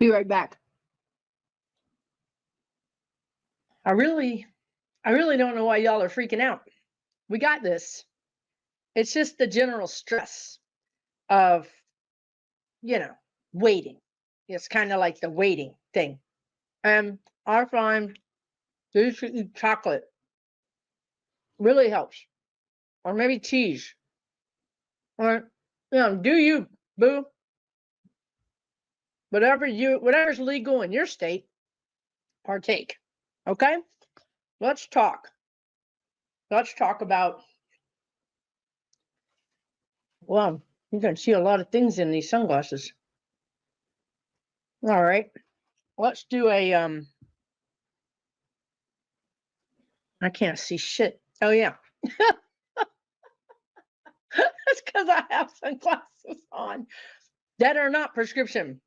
Be right back. I really don't know why y'all are freaking out. We got this. It's just the general stress of, waiting. It's kind of like the waiting thing. I find you should eat chocolate. Really helps. Or maybe cheese. Or, do you, boo. Whatever's legal in your state, partake. Okay? Let's talk. Let's talk about, well, you can see a lot of things in these sunglasses. All right. Let's do a, I can't see shit. Oh, yeah. That's because I have sunglasses on that are not prescription.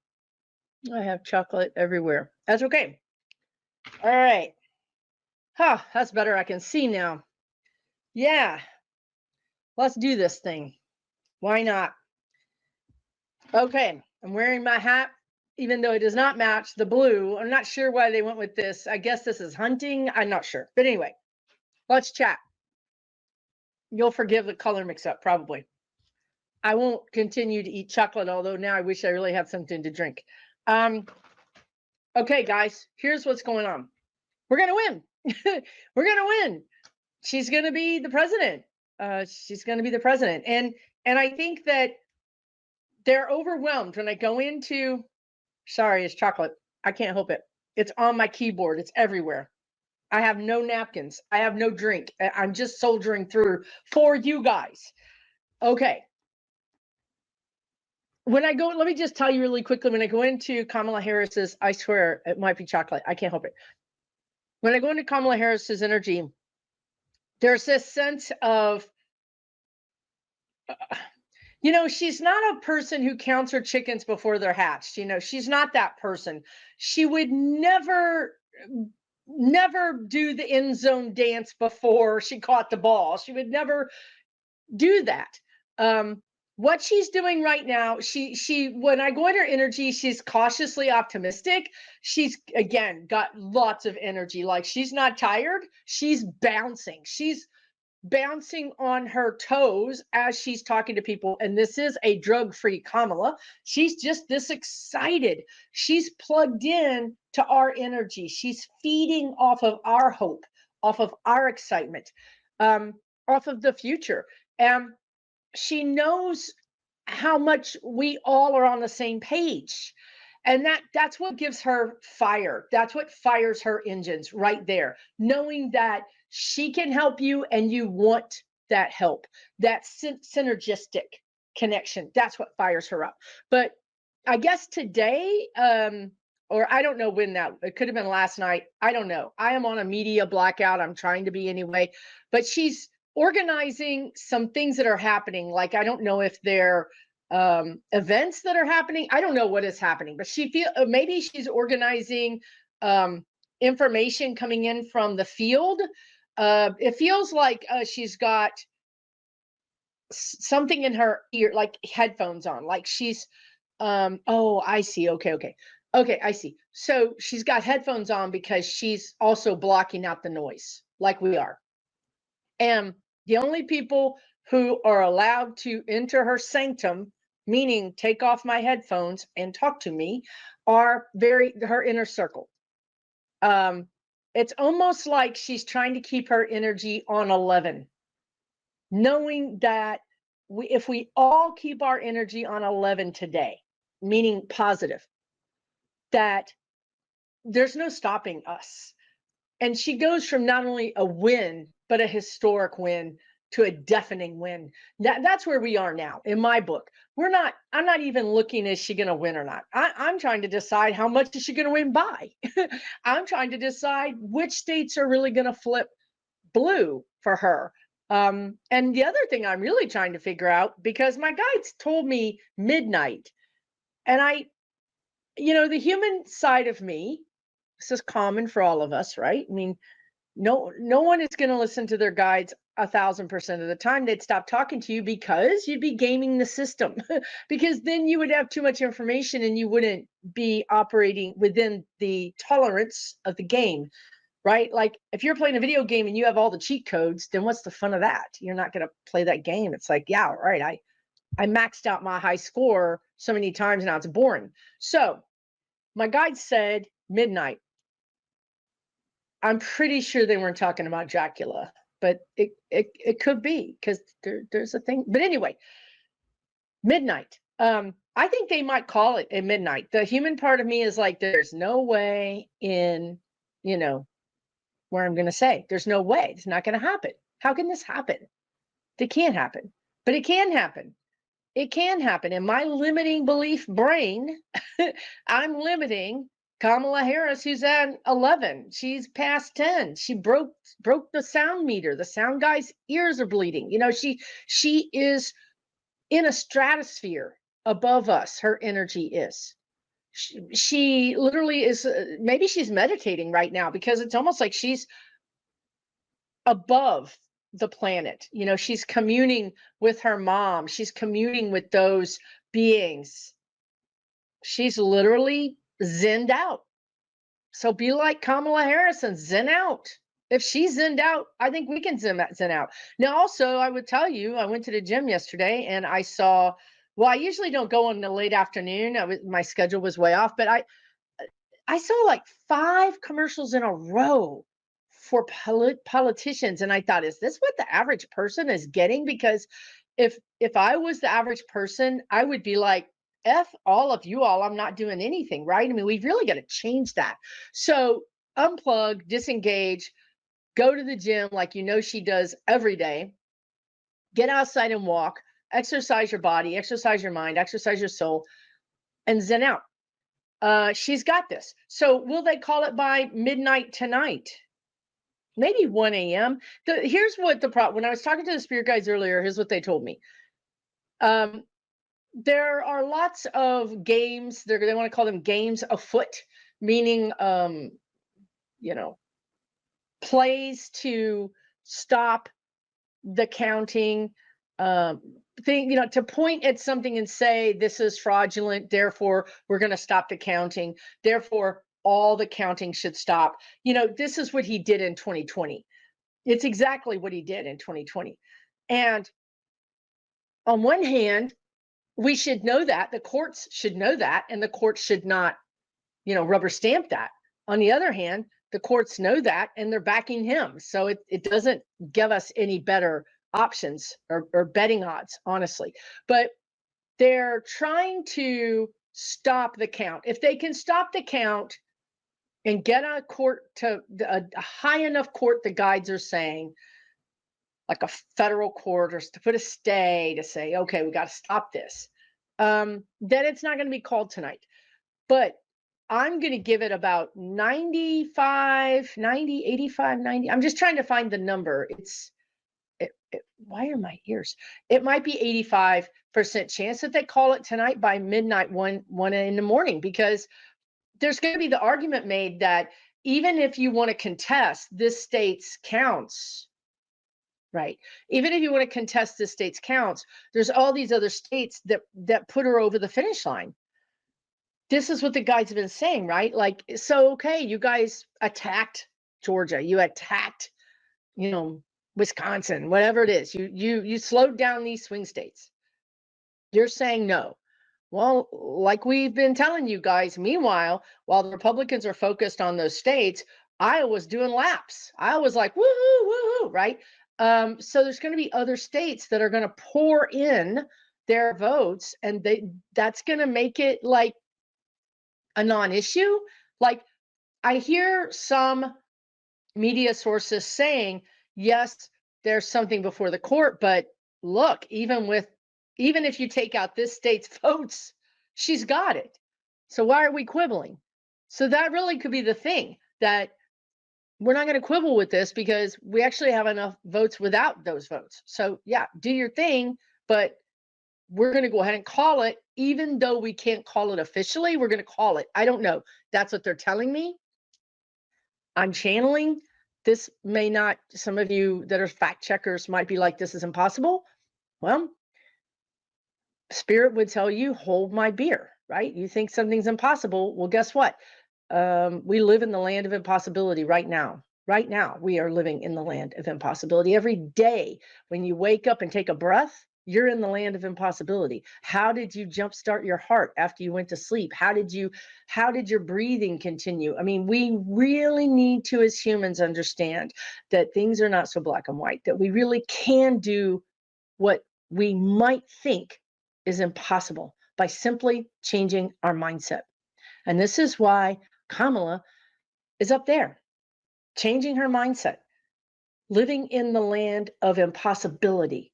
I have chocolate everywhere. That's okay. All right. That's better. I can see now. Yeah. Let's do this thing. Why not? Okay. I'm wearing my hat, even though it does not match the blue. I'm not sure why they went with this. I guess this is hunting. I'm not sure. But anyway, let's chat. You'll forgive the color mix up, probably. I won't continue to eat chocolate, although now I wish I really had something to drink. Okay, guys, here's what's going on. We're going to win. We're going to win. She's going to be the president. She's going to be the president. And I think that they're overwhelmed when I go into, sorry, it's chocolate. I can't help it. It's on my keyboard. It's everywhere. I have no napkins. I have no drink. I'm just soldiering through for you guys. Okay. When I go, let me just tell you really quickly, when I go into Kamala Harris's, I swear it might be chocolate. I can't help it. When I go into Kamala Harris's energy, there's this sense of, she's not a person who counts her chickens before they're hatched. She's not that person. She would never do the end zone dance before she caught the ball. She would never do that. What she's doing right now, she when I go in her energy, she's cautiously optimistic. She's, again, got lots of energy. Like, she's not tired. She's bouncing. She's bouncing on her toes as she's talking to people. And this is a drug-free Kamala. She's just this excited. She's plugged in to our energy. She's feeding off of our hope, off of our excitement, off of the future. She knows how much we all are on the same page. And that's what gives her fire. That's what fires her engines right there. Knowing that she can help you and you want that help, that synergistic connection. That's what fires her up. But I guess today, or I don't know when it could have been last night. I don't know. I am on a media blackout. I'm trying to be anyway, but she's organizing some things that are happening. Like, I don't know if they're events that are happening. I don't know what is happening, but maybe she's organizing information coming in from the field. It feels like she's got something in her ear, like headphones on, like she's oh, I see. Okay, I see. So she's got headphones on because she's also blocking out the noise, like we are. And the only people who are allowed to enter her sanctum, meaning take off my headphones and talk to me, are her inner circle. It's almost like she's trying to keep her energy on 11, knowing that if we all keep our energy on 11 today, meaning positive, that there's no stopping us. And she goes from not only a win, but a historic win to a deafening win. That's where we are now in my book. I'm not even looking, is she going to win or not? I'm trying to decide how much is she going to win by. I'm trying to decide which states are really going to flip blue for her. And the other thing I'm really trying to figure out, because my guides told me midnight, and the human side of me, this is common for all of us, right? I mean, no one is going to listen to their guides 1,000% of the time they'd stop talking to you because you'd be gaming the system. Because then you would have too much information and you wouldn't be operating within the tolerance of the game, right? Like if you're playing a video game and you have all the cheat codes, then what's the fun of that? You're not going to play that game. It's like, yeah, right. I maxed out my high score so many times now it's boring. So my guide said midnight. I'm pretty sure they weren't talking about Dracula, but it could be because there's a thing. But anyway, midnight. I think they might call it at midnight. The human part of me is like, there's no way in, where I'm going to say, there's no way. It's not going to happen. How can this happen? It can't happen, but it can happen. It can happen. In my limiting belief brain, I'm limiting Kamala Harris, who's at 11. She's past 10. She broke the sound meter. The sound guy's ears are bleeding. She is in a stratosphere above us. Her energy is. She literally is. Maybe she's meditating right now because it's almost like she's above the planet. She's communing with her mom. She's communing with those beings. She's literally zenned out. So be like Kamala Harris and zen out. If she's zenned out, I think we can zen out. Now, also, I would tell you, I went to the gym yesterday and I saw, well, I usually don't go in the late afternoon. My schedule was way off, but I saw like 5 commercials in a row for politicians. And I thought, is this what the average person is getting? Because if I was the average person, I would be like, F all of you all, I'm not doing anything, right? I mean, we've really got to change that. So unplug, disengage, go to the gym like she does every day. Get outside and walk, exercise your body, exercise your mind, exercise your soul, and zen out. She's got this. So will they call it by midnight tonight? Maybe 1 a.m. Here's what the problem, when I was talking to the spirit guides earlier, here's what they told me. There are lots of games, they want to call them games afoot, meaning, plays to stop the counting, to point at something and say, this is fraudulent, therefore we're going to stop the counting, therefore all the counting should stop. This is what he did in 2020. It's exactly what he did in 2020. And on one hand, we should know that, the courts should know that, and the courts should not, rubber stamp that. On the other hand, the courts know that and they're backing him. So it doesn't give us any better options or betting odds, honestly. But they're trying to stop the count. If they can stop the count and get a court to a high enough court, the guides are saying, like a federal court, or to put a stay to say, okay, we got to stop this, then it's not going to be called tonight. But I'm going to give it about 95, 90, 85, 90. I'm just trying to find the number. Why are my ears? It might be 85% chance that they call it tonight by midnight, 1 in the morning, because there's going to be the argument made that even if you want to contest this state's counts, right? Even if you want to contest this state's counts, there's all these other states that put her over the finish line. This is what the guides have been saying, right? Like, so, okay, you guys attacked Georgia, you attacked, Wisconsin, whatever it is. You slowed down these swing states. You're saying no. Well, like we've been telling you guys, meanwhile, while the Republicans are focused on those states, Iowa's doing laps. Iowa's like, woohoo, woohoo, right? So there's going to be other states that are going to pour in their votes, and that's going to make it like a non-issue. Like, I hear some media sources saying, yes, there's something before the court, but look, even if you take out this state's votes, she's got it. So why are we quibbling? So that really could be the thing, that we're not going to quibble with this because we actually have enough votes without those votes. So yeah, do your thing, but we're going to go ahead and call it, even though we can't call it officially. We're going to call it. I don't know. That's what they're telling me. I'm channeling. this may not, some of you that are fact checkers might be like, this is impossible. Well, Spirit would tell you, hold my beer, right? You think something's impossible. Well, guess what? We live in the land of impossibility right now. Right now, we are living in the land of impossibility. Every day when you wake up and take a breath, you're in the land of impossibility. How did you jumpstart your heart after you went to sleep? How did your breathing continue? I mean, we really need to, as humans, understand that things are not so black and white, that we really can do what we might think is impossible by simply changing our mindset. And this is why Kamala is up there, changing her mindset, living in the land of impossibility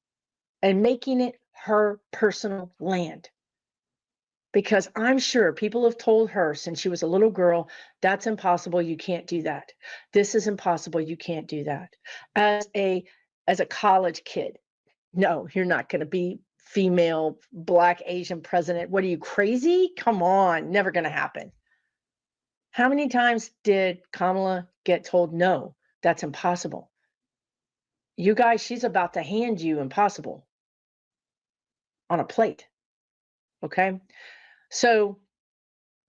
and making it her personal land. Because I'm sure people have told her since she was a little girl, that's impossible, you can't do that. This is impossible, you can't do that. As a college kid, no, you're not going to be female, Black, Asian president. What are you, crazy? Come on, never going to happen. How many times did Kamala get told, no, that's impossible? You guys, she's about to hand you impossible on a plate. Okay. So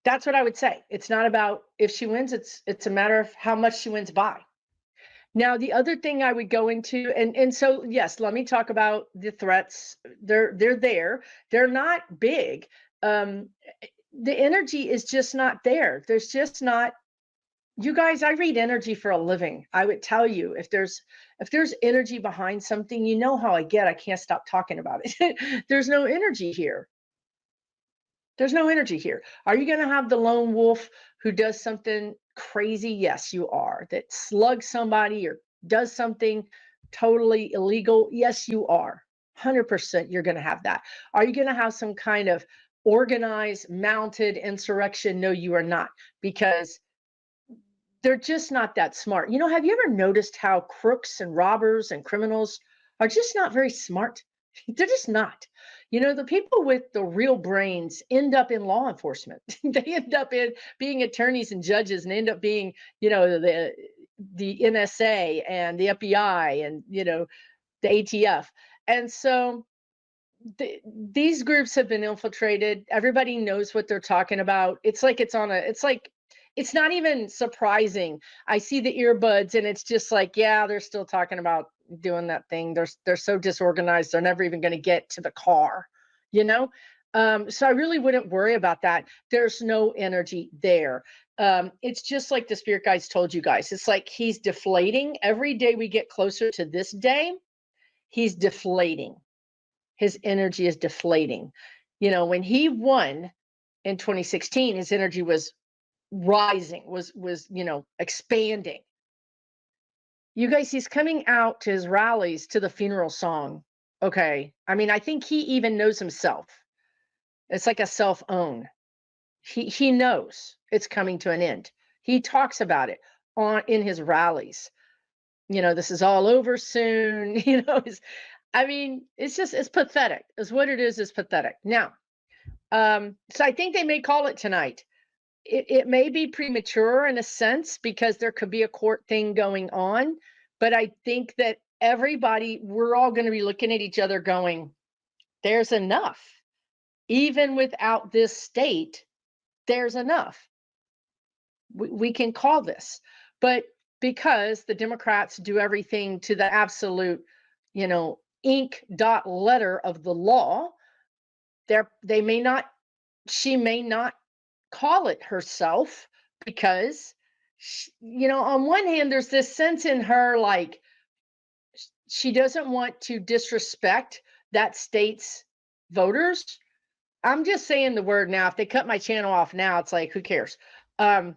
that's what I would say. It's not about if she wins, it's a matter of how much she wins by. Now, the other thing I would go into, and so yes, let me talk about the threats. They're there. They're not big. The energy is just not there. There's just not. You guys, I read energy for a living. I would tell you if there's energy behind something, you know how I get. I can't stop talking about it. There's no energy here. There's no energy here. Are you going to have the lone wolf who does something crazy? Yes, you are. That slugs somebody or does something totally illegal? Yes, you are. 100% you're going to have that. Are you going to have some kind of organized, mounted insurrection? No, you are not, because they're just not that smart. You know, have you ever noticed how crooks and robbers and criminals are just not very smart? They're just not. You know, the people with the real brains end up in law enforcement. They end up in being attorneys and judges and end up being, you know, the NSA and the FBI and, you know, the ATF. And so these groups have been infiltrated. Everybody knows what they're talking about. It's like it's not even surprising. I see the earbuds and it's just like, yeah, they're still talking about doing that thing. They're so disorganized. They're never even going to get to the car, you know? So I really wouldn't worry about that. There's no energy there. It's just like the spirit guides told you guys. It's like he's deflating. Every day we get closer to this day, he's deflating. His energy is deflating. You know, when he won in 2016, his energy was rising, was you know, expanding. You guys, he's coming out to his rallies to the funeral song. Okay. I mean, I think he even knows himself. It's like a self-own. He knows it's coming to an end. He talks about it in his rallies. You know, this is all over soon. You know, I mean, it's pathetic. Is what it is pathetic. Now, so I think they may call it tonight. It may be premature in a sense because there could be a court thing going on, but I think that we're all going to be looking at each other going, there's enough. Even without this state, there's enough. We can call this. But because the Democrats do everything to the absolute, you know, ink dot letter of the law, she may not call it herself because you know, on one hand there's this sense in her like she doesn't want to disrespect that state's voters. I'm just saying the word now. If they cut my channel off now, it's like, who cares? I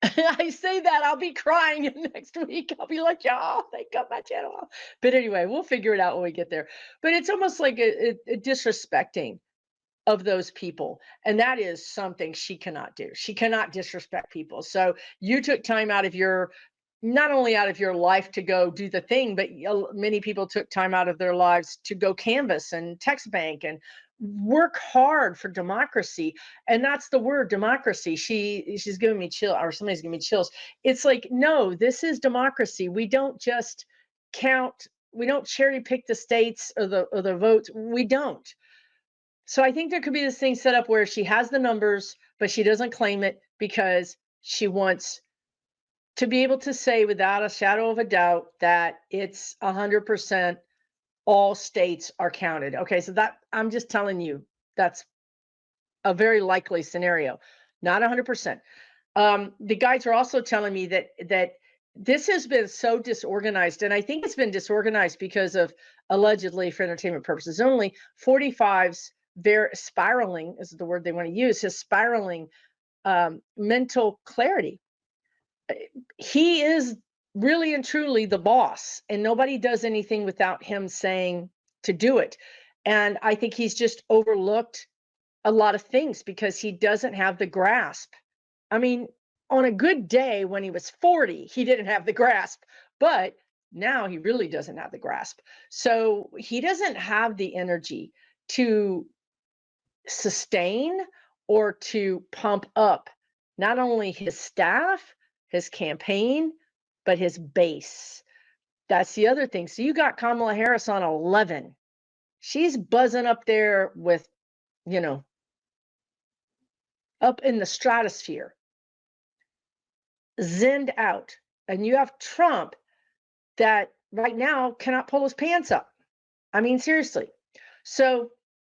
say that I'll be crying next week. I'll be like, y'all, they cut my channel off. But anyway, we'll figure it out when we get there. But it's almost like a disrespecting of those people. And that is something she cannot do. She cannot disrespect people. So you took time out of not only out of your life to go do the thing, but many people took time out of their lives to go canvass and text bank and work hard for democracy. And that's the word, democracy. She's giving me chill, or somebody's giving me chills. It's like, no, this is democracy. We don't just count, we don't cherry pick the states or the votes. We don't. So I think there could be this thing set up where she has the numbers, but she doesn't claim it because she wants to be able to say without a shadow of a doubt that it's 100% all states are counted. Okay, so that, I'm just telling you, that's a very likely scenario, not 100%. The guys are also telling me that this has been so disorganized, and I think it's been disorganized because of, allegedly for entertainment purposes only, 45's their spiraling is the word they want to use, his spiraling mental clarity. He is really and truly the boss, and nobody does anything without him saying to do it. And I think he's just overlooked a lot of things because he doesn't have the grasp. I mean, on a good day when he was 40, he didn't have the grasp, but now he really doesn't have the grasp. So he doesn't have the energy to sustain or to pump up not only his staff, his campaign, but his base. That's the other thing. So you got Kamala Harris on 11. She's buzzing up there with, you know, up in the stratosphere, zenned out. And you have Trump that right now cannot pull his pants up. I mean, seriously. So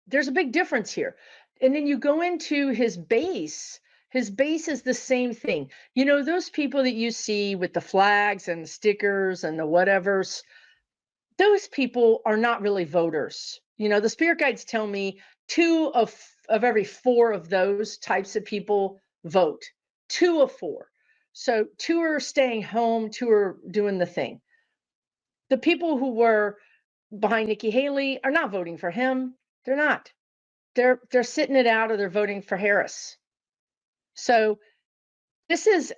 there's a big difference here. And then you go into his base. His base is the same thing. You know, those people that you see with the flags and the stickers and the whatevers, those people are not really voters. You know, the spirit guides tell me 2 of every 4 of those types of people vote. 2 of 4. So 2 are staying home, 2 are doing the thing. The people who were behind Nikki Haley are not voting for him. They're not. They're sitting it out, or they're voting for Harris. So this is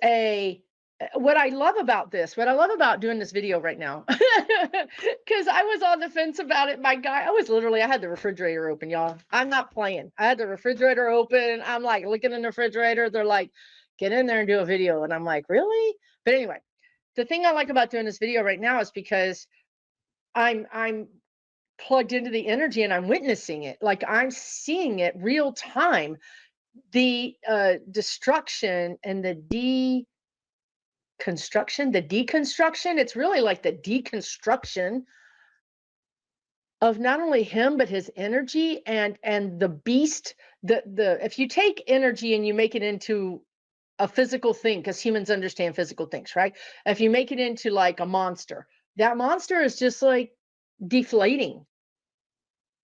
what I love about this, what I love about doing this video right now, because I was on the fence about it. My guy, I had the refrigerator open, y'all. I'm not playing. I had the refrigerator open. I'm like looking in the refrigerator. They're like, get in there and do a video. And I'm like, really? But anyway, the thing I like about doing this video right now is because I'm plugged into the energy and I'm witnessing it. Like I'm seeing it real time. The destruction and the deconstruction, it's really like the deconstruction of not only him but his energy and the beast. The if you take energy and you make it into a physical thing, because humans understand physical things, right? If you make it into like a monster, that monster is just like deflating.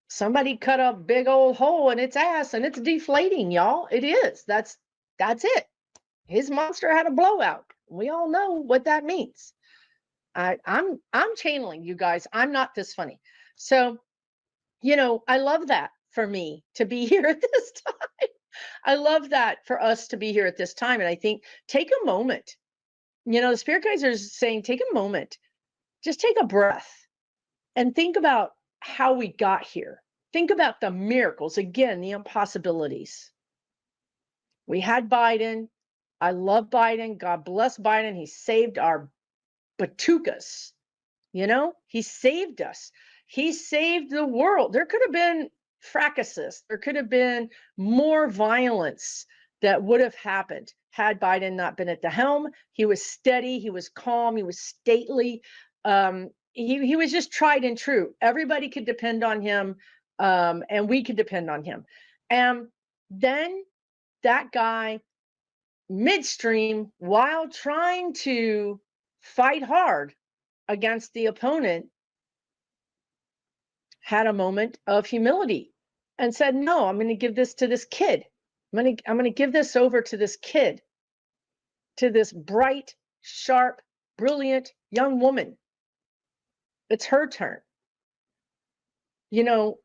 Somebody cut a big old hole in its ass and it's deflating, y'all. It is. That's it. His monster had a blowout. We all know what that means. I'm channeling, you guys. I'm not this funny. So, you know, I love that for me to be here at this time. I love that for us to be here at this time. And I think take a moment. You know, the spirit guides are saying take a moment. Just take a breath and think about how we got here. Think about the miracles, again, the impossibilities. We had Biden. I love Biden. God bless Biden. He saved our batukas. You know, he saved us. He saved the world. There could have been fracases. There could have been more violence that would have happened had Biden not been at the helm. He was steady. He was calm. He was stately. He was just tried and true. Everybody could depend on him, and we could depend on him. And then that guy, midstream, while trying to fight hard against the opponent, had a moment of humility and said, no, I'm going to give this to this kid. I'm going to give this over to this kid, to this bright, sharp, brilliant young woman. It's her turn. You know,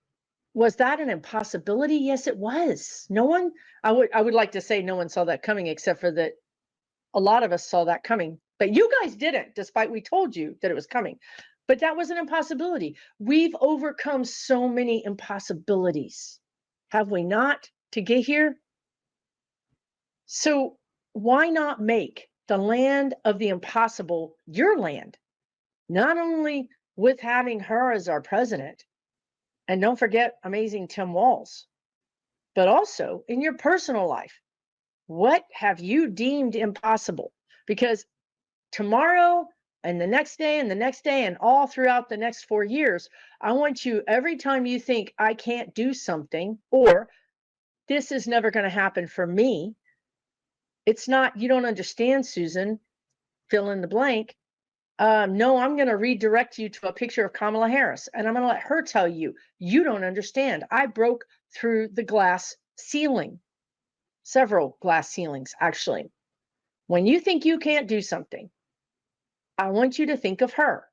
was that an impossibility? Yes, it was. No one, I would like to say no one saw that coming, except for that a lot of us saw that coming. But you guys didn't, despite we told you that it was coming. But that was an impossibility. We've overcome so many impossibilities. Have we not to get here? So why not make the land of the impossible your land? Not only with having her as our president, and don't forget amazing Tim Walz, but also in your personal life. What have you deemed impossible? Because tomorrow and the next day and the next day and all throughout the next 4 years, I want you, every time you think I can't do something or this is never going to happen for me, it's not, you don't understand, Susan, fill in the blank. No, I'm going to redirect you to a picture of Kamala Harris, and I'm going to let her tell you, you don't understand. I broke through the glass ceiling, several glass ceilings, actually. When you think you can't do something, I want you to think of her.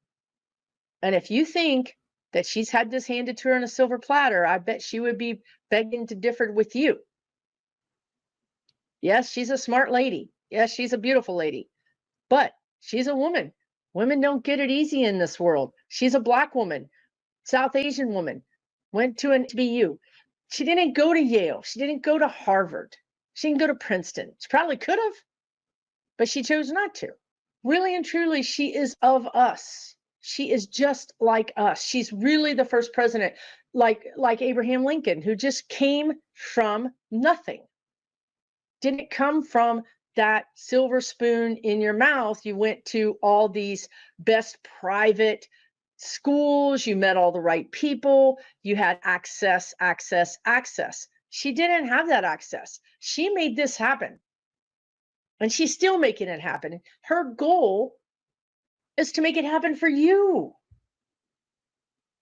And if you think that she's had this handed to her on a silver platter, I bet she would be begging to differ with you. Yes, she's a smart lady. Yes, she's a beautiful lady, but she's a woman. Women don't get it easy in this world. She's a Black woman, South Asian woman, went to an HBU. She didn't go to Yale. She didn't go to Harvard. She didn't go to Princeton. She probably could have, but she chose not to. Really and truly, she is of us. She is just like us. She's really the first president, like Abraham Lincoln, who just came from nothing. Didn't come from that silver spoon in your mouth. You went to all these best private schools, you met all the right people, you had access. She didn't have that access. She made this happen. And she's still making it happen. Her goal is to make it happen for you.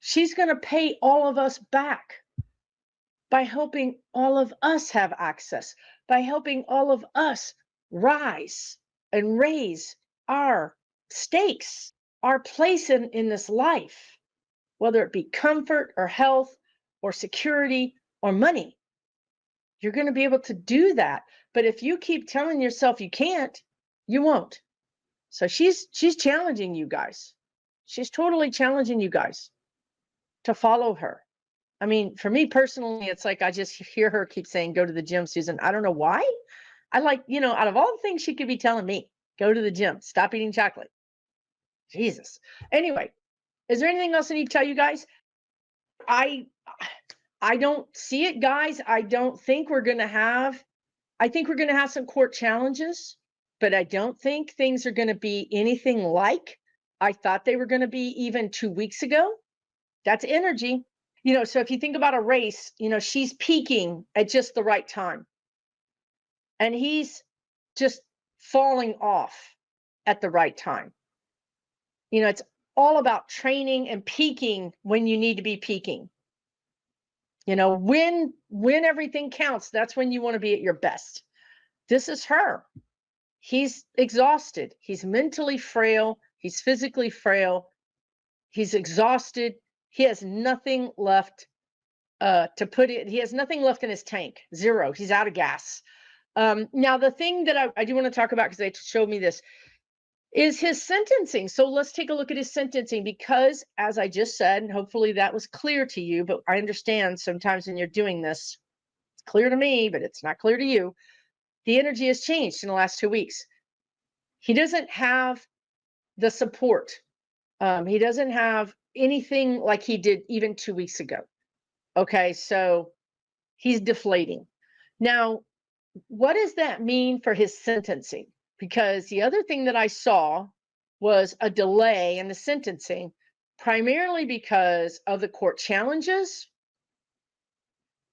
She's going to pay all of us back by helping all of us have access, by helping all of us rise and raise our stakes, our place in this life, whether it be comfort or health or security or money. You're going to be able to do that. But if you keep telling yourself you can't, you won't. So she's challenging you guys. She's totally challenging you guys to follow her. I mean, for me personally, it's like I just hear her keep saying, go to the gym, Susan. I don't know why. I like, out of all the things she could be telling me, go to the gym, stop eating chocolate. Jesus. Anyway, is there anything else I need to tell you guys? I don't see it, guys. I think we're going to have some court challenges, but I don't think things are going to be anything like I thought they were going to be even 2 weeks ago. That's energy. So if you think about a race, she's peaking at just the right time. And he's just falling off at the right time. It's all about training and peaking when you need to be peaking. When everything counts, that's when you want to be at your best. This is her. He's exhausted. He's mentally frail. He's physically frail. He's exhausted. He has nothing left to put it. He has nothing left in his tank. Zero. He's out of gas. Now, the thing that I do want to talk about, because they showed me this, is his sentencing. So let's take a look at his sentencing, because as I just said, and hopefully that was clear to you, but I understand sometimes when you're doing this, it's clear to me, but it's not clear to you. The energy has changed in the last 2 weeks. He doesn't have the support. He doesn't have anything like he did even 2 weeks ago. Okay, so he's deflating. Now, what does that mean for his sentencing? Because the other thing that I saw was a delay in the sentencing, primarily because of the court challenges.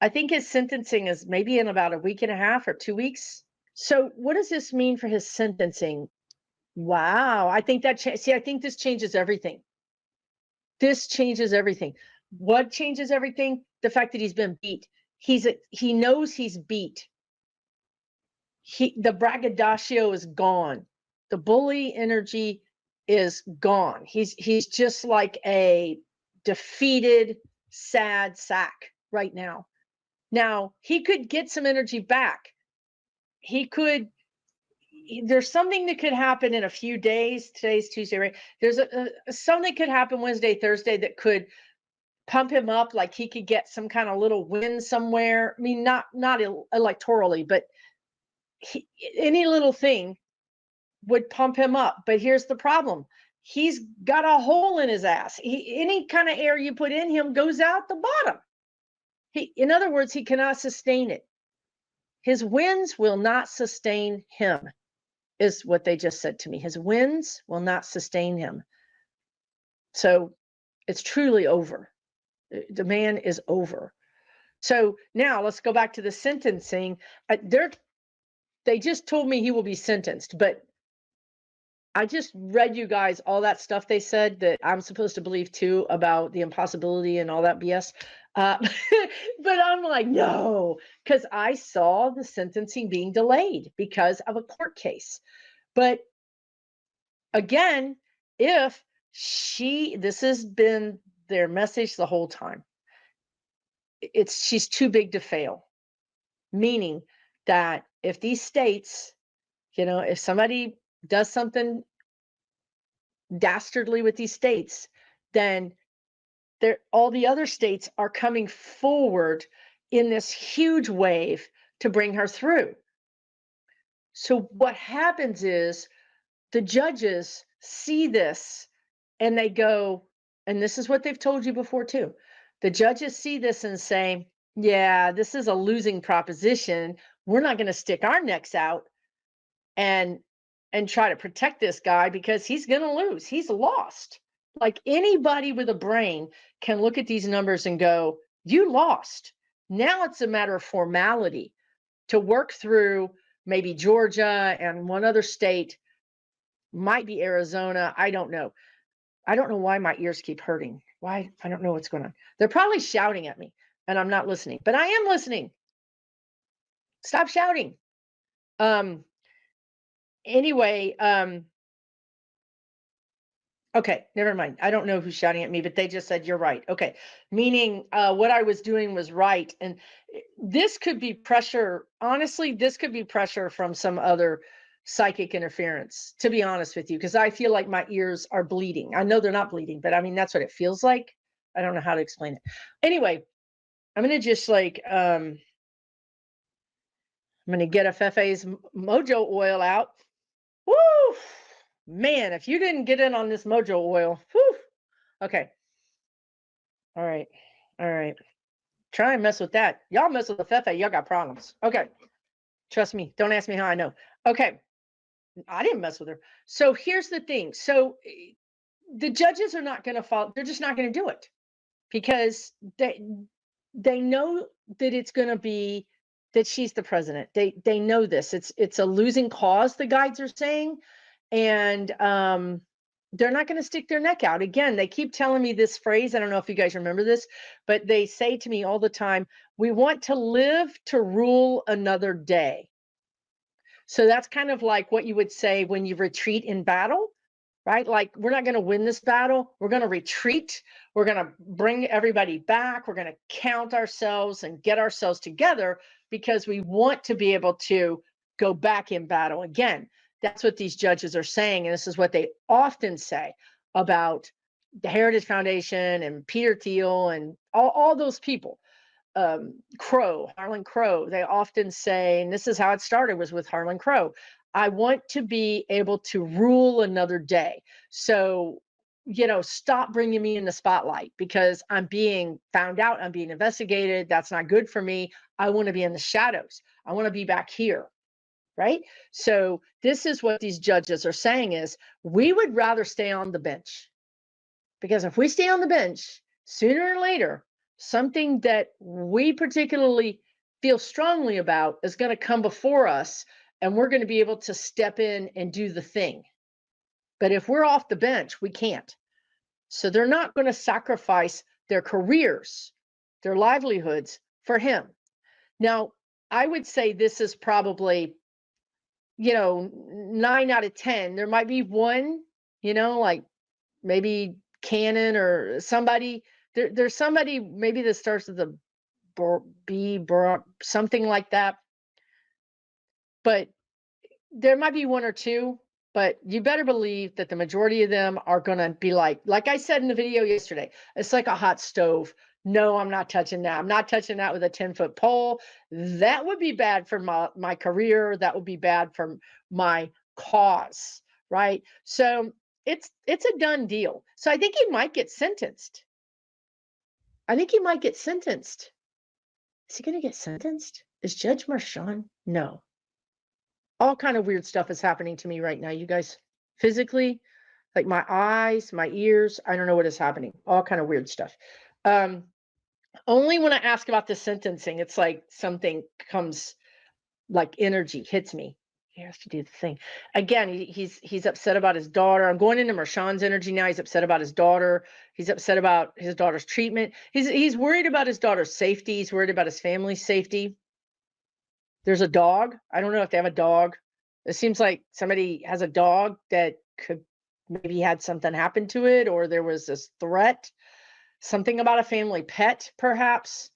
I think his sentencing is maybe in about a week and a half or 2 weeks. So what does this mean for his sentencing? Wow, I think I think this changes everything. This changes everything. What changes everything? The fact that he's been beat. He knows he's beat. The braggadocio is gone. The bully energy is gone. He's just like a defeated, sad sack right now. Now, he could get some energy back. There's something that could happen in a few days. Today's Tuesday, right? There's something could happen Wednesday, Thursday that could pump him up like he could get some kind of little win somewhere. I mean, not electorally, but any little thing would pump him up. But here's the problem. He's got a hole in his ass. Any kind of air you put in him goes out the bottom. In other words, he cannot sustain it. His wins will not sustain him, is what they just said to me. His wins will not sustain him. So it's truly over. The man is over. So now let's go back to the sentencing. They just told me he will be sentenced, but I just read you guys all that stuff they said that I'm supposed to believe too about the impossibility and all that BS. But I'm like, no, because I saw the sentencing being delayed because of a court case. But again, if this has been their message the whole time, she's too big to fail, meaning that if these states, if somebody does something dastardly with these states, then all the other states are coming forward in this huge wave to bring her through. So what happens is the judges see this and they go, and this is what they've told you before too. The judges see this and say, yeah, this is a losing proposition. We're not going to stick our necks out and try to protect this guy because he's going to lose. He's lost. Like anybody with a brain can look at these numbers and go, you lost. Now it's a matter of formality to work through maybe Georgia and one other state, might be Arizona. I don't know. I don't know why my ears keep hurting. Why? I don't know what's going on. They're probably shouting at me and I'm not listening, but I am listening. Stop shouting. Anyway, okay, never mind. I don't know who's shouting at me, but they just said you're right. Okay, meaning what I was doing was right. And this could be pressure. Honestly, this could be pressure from some other psychic interference, to be honest with you, because I feel like my ears are bleeding. I know they're not bleeding, but I mean, that's what it feels like. I don't know how to explain it. Anyway, I'm going to just I'm going to get a Fefe's Mojo oil out. Woo! Man, if you didn't get in on this Mojo oil, whew. Okay. All right. All right. Try and mess with that. Y'all mess with the Fefe, y'all got problems. Okay. Trust me. Don't ask me how I know. Okay. I didn't mess with her. So here's the thing. So the judges are not going to follow. They're just not going to do it because they know that it's going to be that she's the president. They know this. It's a losing cause, the guides are saying. And they're not going to stick their neck out. Again, they keep telling me this phrase. I don't know if you guys remember this, but they say to me all the time, we want to live to rule another day. So that's kind of like what you would say when you retreat in battle, right? Like, we're not going to win this battle. We're going to retreat. We're going to bring everybody back. We're going to count ourselves and get ourselves together because we want to be able to go back in battle again. That's what these judges are saying. And this is what they often say about the Heritage Foundation and Peter Thiel and all those people. Harlan Crow, they often say, and this is how it started, was with Harlan Crow, I want to be able to rule another day. So, stop bringing me in the spotlight because I'm being found out, I'm being investigated. That's not good for me. I want to be in the shadows. I want to be back here. Right? So this is what these judges are saying is we would rather stay on the bench because if we stay on the bench, sooner or later, something that we particularly feel strongly about is going to come before us and we're going to be able to step in and do the thing. But if we're off the bench, we can't. So they're not going to sacrifice their careers, their livelihoods for him. Now, I would say this is probably 9 out of 10. There might be one, like maybe Cannon or somebody. There's somebody maybe that starts with a B, something like that. But there might be one or two. But you better believe that the majority of them are going to be like I said in the video yesterday, it's like a hot stove. No, I'm not touching that. I'm not touching that with a 10-foot pole. That would be bad for my career. That would be bad for my cause, right? So it's a done deal. So I think he might get sentenced. I think he might get sentenced. Is he going to get sentenced? Is Judge Marchand? No. All kind of weird stuff is happening to me right now, you guys. Physically, like my eyes, my ears, I don't know what is happening. All kind of weird stuff. Only when I ask about the sentencing, it's like something comes, like energy hits me. He has to do the thing. Again, he's upset about his daughter. I'm going into Marchand's energy now. He's upset about his daughter. He's upset about his daughter's treatment. He's worried about his daughter's safety. He's worried about his family's safety. There's a dog. I don't know if they have a dog. It seems like somebody has a dog that could maybe had something happen to it, or there was this threat, something about a family pet, perhaps.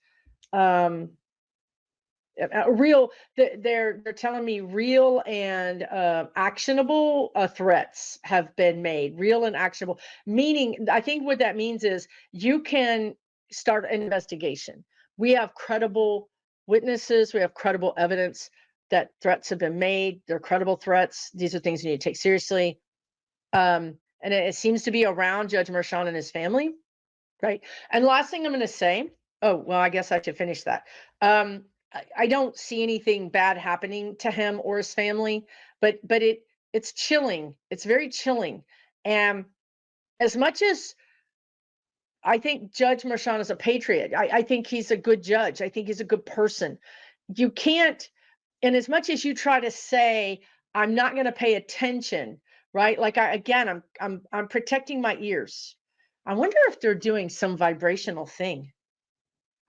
Real, they're telling me real and actionable threats have been made. Real and actionable, meaning I think what that means is you can start an investigation. We have credible witnesses. We have credible evidence that threats have been made. They're credible threats. These are things you need to take seriously. And it seems to be around Judge Marchand and his family, right? And last thing I'm going to say, oh, well, I guess I should finish that. I don't see anything bad happening to him or his family, but it's chilling. It's very chilling. And as much as I think Judge Marchand is a patriot, I think he's a good judge. I think he's a good person. You can't, and as much as you try to say, I'm not going to pay attention, right? Like I'm protecting my ears. I wonder if they're doing some vibrational thing.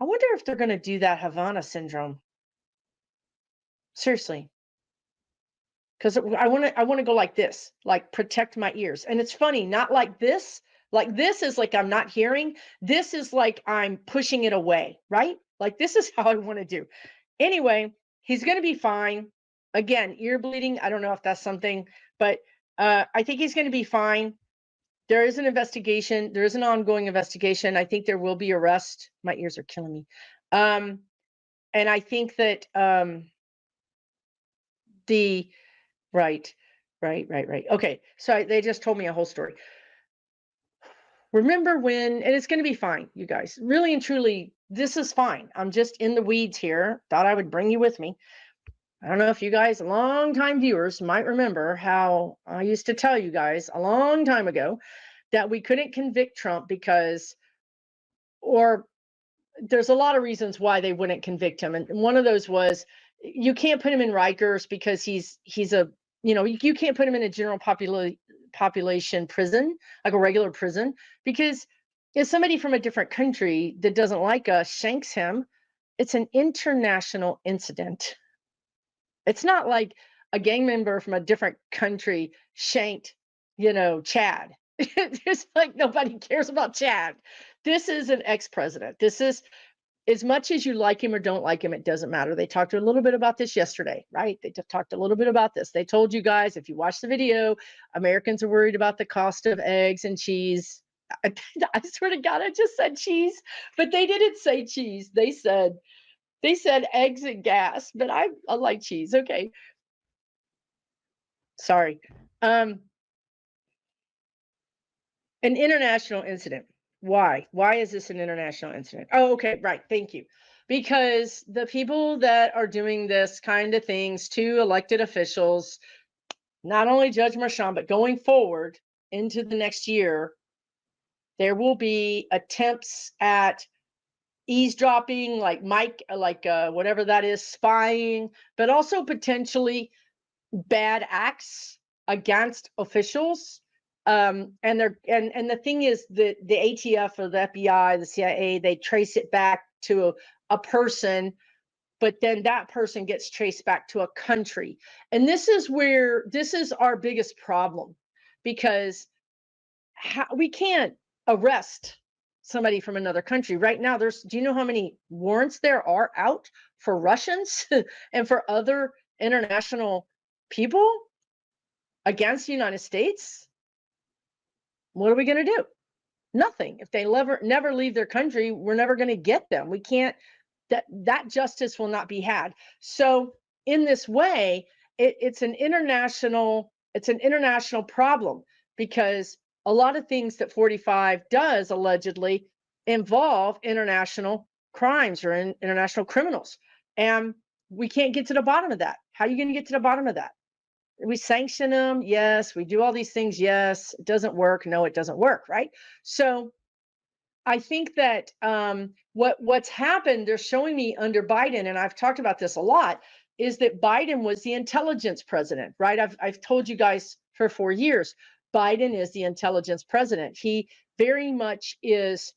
I wonder if they're going to do that Havana syndrome. Seriously. Because I want to go like this, like protect my ears. And it's funny, not like this. Like this is like I'm not hearing. This is like I'm pushing it away, right? Like this is how I want to do. Anyway, he's going to be fine. Again, ear bleeding. I don't know if that's something, but I think he's going to be fine. There is an investigation. There is an ongoing investigation. I think there will be arrest. My ears are killing me. And I think that the right. Okay, so they just told me a whole story. Remember when, and it's going to be fine, you guys. Really and truly, this is fine. I'm just in the weeds here. Thought I would bring you with me. I don't know if you guys, longtime viewers, might remember how I used to tell you guys a long time ago that we couldn't convict Trump because, or there's a lot of reasons why they wouldn't convict him. And one of those was you can't put him in Rikers because he's a, you can't put him in a general population prison, like a regular prison, because if somebody from a different country that doesn't like us shanks him, it's an international incident. It's not like a gang member from a different country shanked, Chad. It's like nobody cares about Chad. This is an ex-president. This is, as much as you like him or don't like him, it doesn't matter. They talked a little bit about this yesterday, right? They just talked a little bit about this. They told you guys, if you watch the video, Americans are worried about the cost of eggs and cheese. I swear to God, I just said cheese, but they didn't say cheese. They said eggs and gas, but I like cheese. Okay. Sorry. An international incident. Why? Why is this an international incident? Oh, okay, right. Thank you. Because the people that are doing this kind of things to elected officials, not only Judge Marchand, but going forward into the next year, there will be attempts at eavesdropping, like whatever that is, spying, but also potentially bad acts against officials. And the thing is that the ATF or the FBI, the CIA, they trace it back to a person, but then that person gets traced back to a country. And this is our biggest problem, because we can't arrest somebody from another country right now. Do you know how many warrants there are out for Russians and for other international people? against the United States, what are we going to do? Nothing. If they never leave their country, we're never going to get them. We can't, that justice will not be had. So in this way, it's an international problem, because a lot of things that 45 does allegedly involve international crimes or international criminals. And we can't get to the bottom of that. How are you going to get to the bottom of that? We sanction them, yes. We do all these things, yes. It doesn't work, no, it doesn't work, right? So I think that what's happened, they're showing me under Biden, and I've talked about this a lot, is that Biden was the intelligence president, right? I've told you guys for 4 years, Biden is the intelligence president. He very much is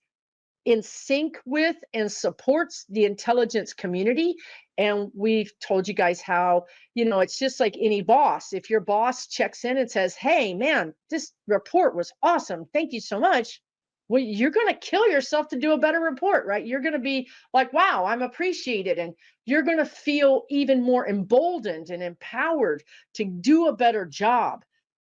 in sync with and supports the intelligence community. And we've told you guys how, it's just like any boss. If your boss checks in and says, hey, man, this report was awesome, thank you so much. Well, you're going to kill yourself to do a better report, right? You're going to be like, wow, I'm appreciated. And you're going to feel even more emboldened and empowered to do a better job.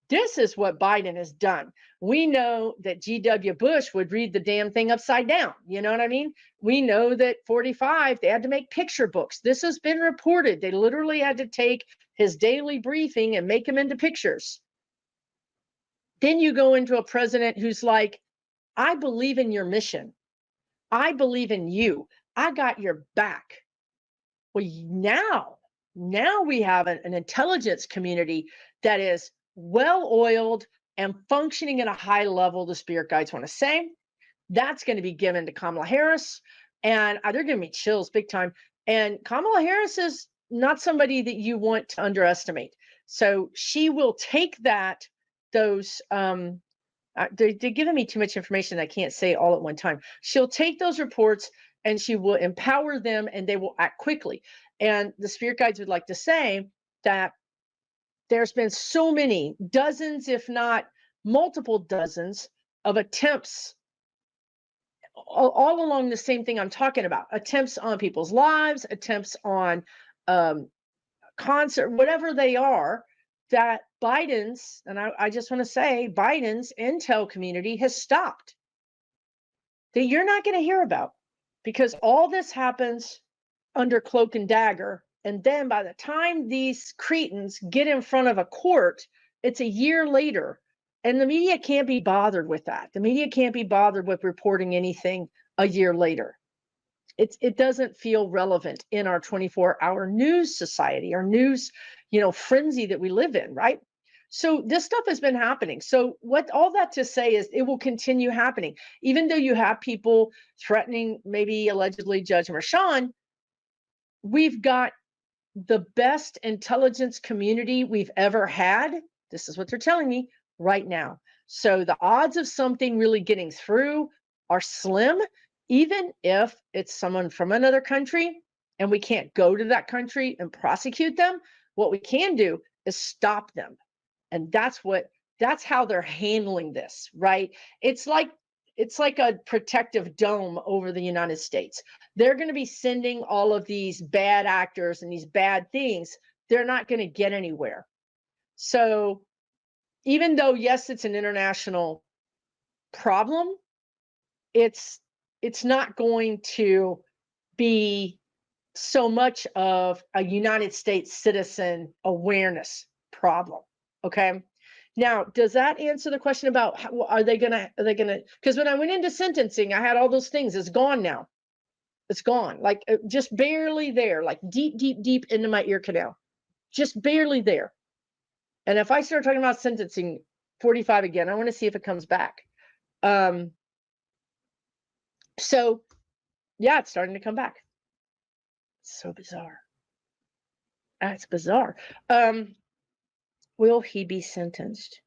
This is what Biden has done. We know that G.W. Bush would read the damn thing upside down. You know what I mean? We know that 45, they had to make picture books. This has been reported. They literally had to take his daily briefing and make them into pictures. Then you go into a president who's like, I believe in your mission. I believe in you. I got your back. Well, now we have an intelligence community that is well-oiled and functioning at a high level, the spirit guides want to say. That's going to be given to Kamala Harris, and they're going to be chills big time. And Kamala Harris is not somebody that you want to underestimate. So she will take those they're giving me too much information. I can't say all at one time. She'll take those reports and she will empower them, and they will act quickly. And the spirit guides would like to say that there's been so many dozens, if not multiple dozens, of attempts all along the same thing I'm talking about. Attempts on people's lives, attempts on concert, whatever they are, that Biden's, and I just want to say, Biden's intel community has stopped, that you're not going to hear about, because all this happens under cloak and dagger. And then by the time these cretins get in front of a court, it's a year later. And the media can't be bothered with that. The media can't be bothered with reporting anything a year later. It doesn't feel relevant in our 24-hour news society, our news, frenzy that we live in, right? So this stuff has been happening. So what all that to say is it will continue happening. Even though you have people threatening, maybe allegedly Judge Merchan, we've got the best intelligence community we've ever had. This is what they're telling me right now. So the odds of something really getting through are slim, even if it's someone from another country and we can't go to that country and prosecute them. What we can do is stop them. And that's how they're handling this, right? It's like a protective dome over the United States. They're going to be sending all of these bad actors and these bad things. They're not going to get anywhere. So even though, yes, it's an international problem, it's not going to be so much of a United States citizen awareness problem. Okay. Now, does that answer the question about how, are they gonna, because when I went into sentencing, I had all those things. It's gone now. It's gone, like just barely there, like deep, deep, deep into my ear canal, just barely there. And if I start talking about sentencing 45 again, I want to see if it comes back. So yeah, it's starting to come back. It's so bizarre. That's bizarre. Will he be sentenced?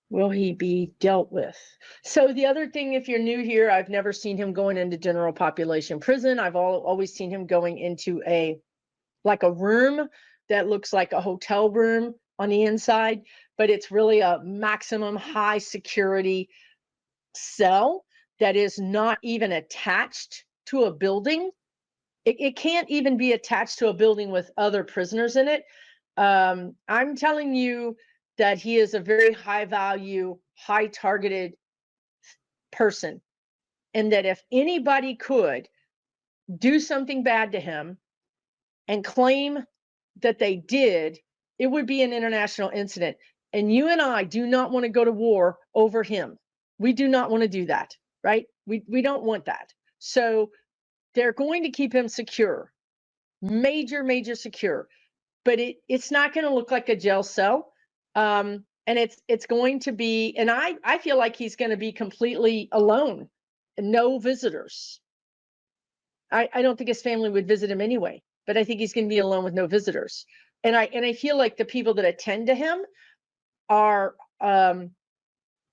Will he be dealt with? So the other thing, if you're new here, I've never seen him going into general population prison. I've always seen him going into a room that looks like a hotel room on the inside, but it's really a maximum high security cell that is not even attached to a building. It can't even be attached to a building with other prisoners in it. I'm telling you that he is a very high value, high targeted person. And that if anybody could do something bad to him and claim that they did, it would be an international incident. And you and I do not want to go to war over him. We do not want to do that, right? We don't want that. So they're going to keep him secure, major secure. But it's not going to look like a jail cell. And it's going to be, and I feel like he's going to be completely alone, no visitors. I don't think his family would visit him anyway, but I think he's going to be alone with no visitors. And I feel like the people that attend to him are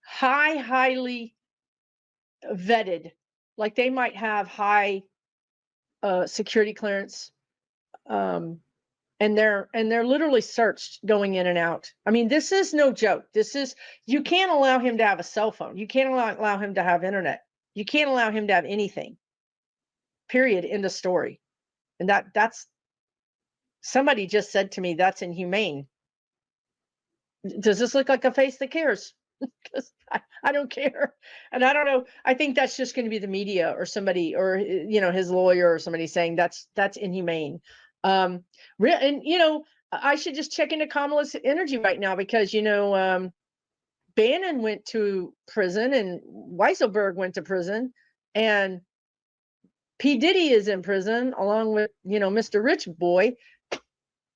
highly vetted, like they might have high security clearance, and they're literally searched going in and out. I mean, this is no joke. This is, you can't allow him to have a cell phone. You can't allow him to have internet. You can't allow him to have anything. Period. End of story. And that's somebody just said to me, that's inhumane. Does this look like a face that cares? Because I don't care. And I don't know. I think that's just going to be the media or somebody, or, you know, his lawyer or somebody saying that's inhumane. And, you know, I should just check into Kamala's energy right now because, you know, Bannon went to prison and Weisselberg went to prison and P. Diddy is in prison along with, you know, Mr. Rich Boy.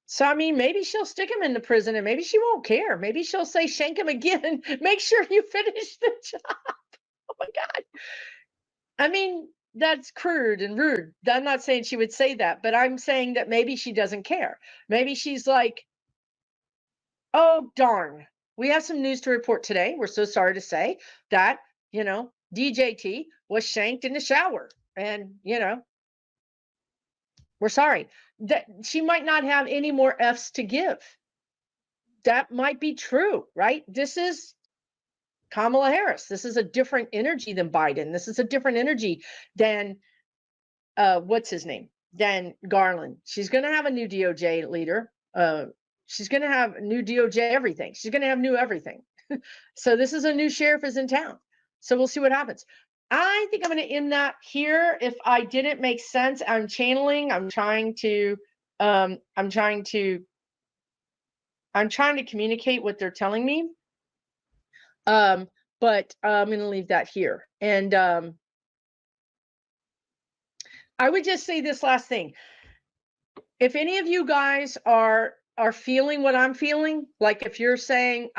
So, I mean, maybe she'll stick him in the prison and maybe she won't care. Maybe she'll say, shank him again. Make sure you finish the job. Oh my God. I mean, that's crude and rude. I'm not saying she would say that, but I'm saying that maybe she doesn't care. Maybe she's like, oh, darn. We have some news to report today. We're so sorry to say that, you know, DJT was shanked in the shower. And, you know, we're sorry. That she might not have any more F's to give. That might be true, right? This is Kamala Harris. This is a different energy than Biden. This is a different energy than what's his name? Than Garland. She's going to have a new DOJ leader. She's going to have new DOJ everything. She's going to have new everything. So this is a new sheriff is in town. So we'll see what happens. I think I'm going to end that here. If I didn't make sense, I'm channeling. I'm trying to communicate what they're telling me. But I'm going to leave that here. And I would just say this last thing. If any of you guys are feeling what I'm feeling, like if you're saying,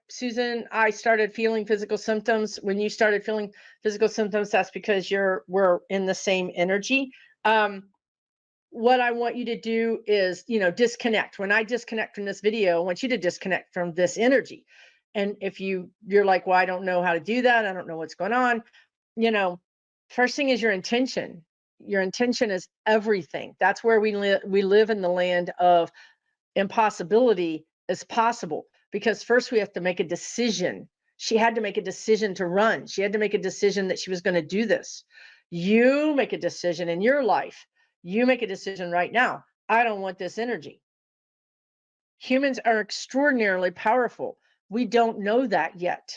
Susan, I started feeling physical symptoms. When you started feeling physical symptoms, that's because we're in the same energy. What I want you to do is, you know, disconnect. When I disconnect from this video, I want you to disconnect from this energy. And if you're like, well, I don't know how to do that. I don't know what's going on. You know, first thing is your intention. Your intention is everything. That's where we live in the land of impossibility is possible, because first we have to make a decision. She had to make a decision to run. She had to make a decision that she was going to do this. You make a decision in your life. You make a decision right now. I don't want this energy. Humans are extraordinarily powerful. We don't know that yet.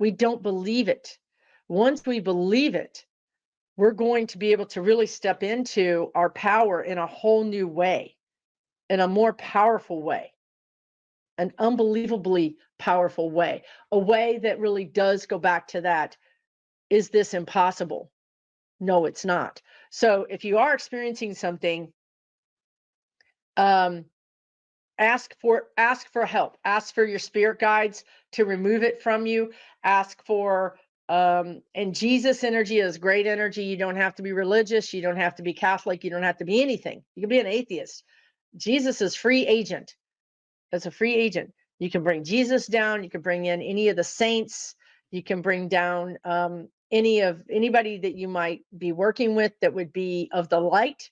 We don't believe it. Once we believe it, we're going to be able to really step into our power in a whole new way, in a more powerful way, an unbelievably powerful way, a way that really does go back to that. Is this impossible? No, it's not. So if you are experiencing something, ask for help. Ask for your spirit guides to remove it from you. Ask for and Jesus energy is great energy. You don't have to be religious. You don't have to be Catholic. You don't have to be anything. You can be an atheist. Jesus is free agent. That's a free agent. You can bring Jesus down. You can bring in any of the saints. You can bring down anybody that you might be working with that would be of the light.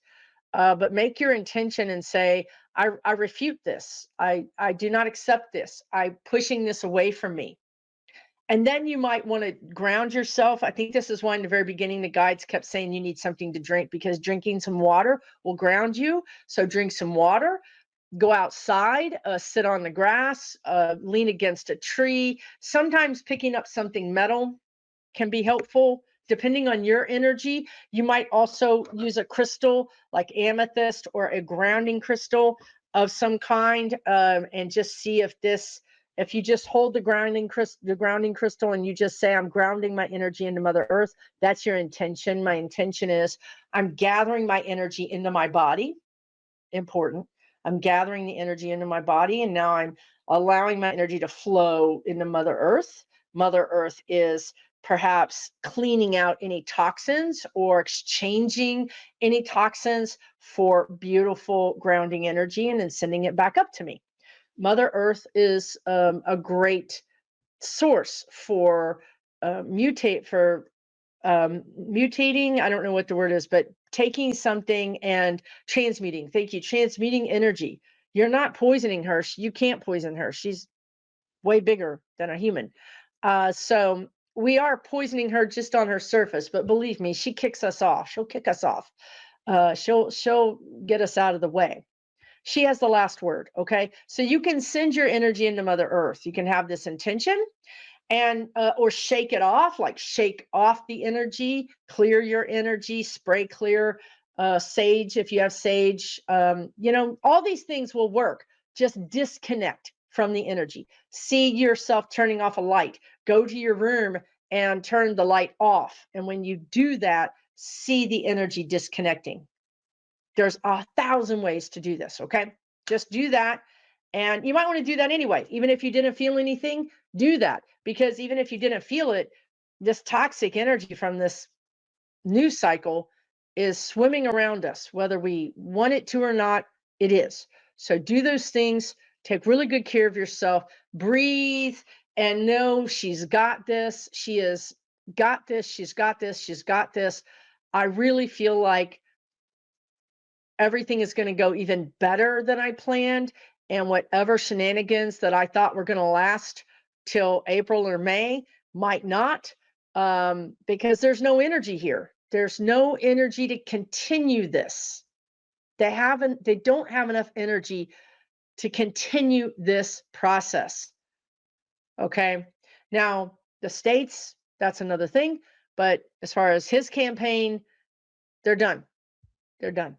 But make your intention and say, I refute this. I do not accept this. I'm pushing this away from me. And then you might want to ground yourself. I think this is why in the very beginning, the guides kept saying you need something to drink, because drinking some water will ground you. So drink some water. go outside, sit on the grass, lean against a tree. Sometimes picking up something metal can be helpful. Depending on your energy, you might also use a crystal like amethyst or a grounding crystal of some kind, and just see if you just hold the grounding crystal and you just say, I'm grounding my energy into Mother Earth, that's your intention. My intention is I'm gathering my energy into my body. Important. I'm gathering the energy into my body, and now I'm allowing my energy to flow into Mother Earth. Mother Earth is perhaps cleaning out any toxins or exchanging any toxins for beautiful grounding energy and then sending it back up to me. Mother Earth is a great source for mutating. I don't know what the word is, but taking something and transmuting. Thank you. Transmuting energy. You're not poisoning her. You can't poison her. She's way bigger than a human. So we are poisoning her just on her surface, but believe me, she kicks us off. She'll kick us off. She'll get us out of the way. She has the last word. Okay. So you can send your energy into Mother Earth. You can have this intention and or shake it off, like shake off the energy, clear your energy, spray clear sage if you have sage. All these things will work. Just disconnect from the energy. See yourself turning off a light. Go to your room and turn the light off, and when you do that, see the energy disconnecting. There's 1,000 ways to do this. Okay, just do that. And you might want to do that anyway. Even if you didn't feel anything, do that. Because even if you didn't feel it, this toxic energy from this news cycle is swimming around us. Whether we want it to or not, it is. So do those things. Take really good care of yourself. Breathe and know she's got this. She has got this. She's got this. She's got this. I really feel like everything is going to go even better than I planned. And whatever shenanigans that I thought were going to last till April or May might not, because there's no energy here. There's no energy to continue this. They don't have enough energy to continue this process. Okay. Now, the states, that's another thing. But as far as his campaign, they're done. They're done.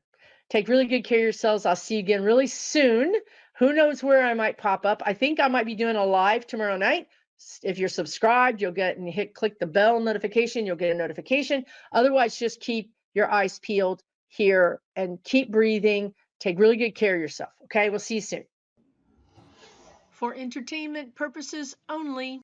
Take really good care of yourselves. I'll see you again really soon. Who knows where I might pop up? I think I might be doing a live tomorrow night. If you're subscribed, you'll get and click the bell notification. You'll get a notification. Otherwise, just keep your eyes peeled here and keep breathing. Take really good care of yourself. Okay, we'll see you soon. For entertainment purposes only.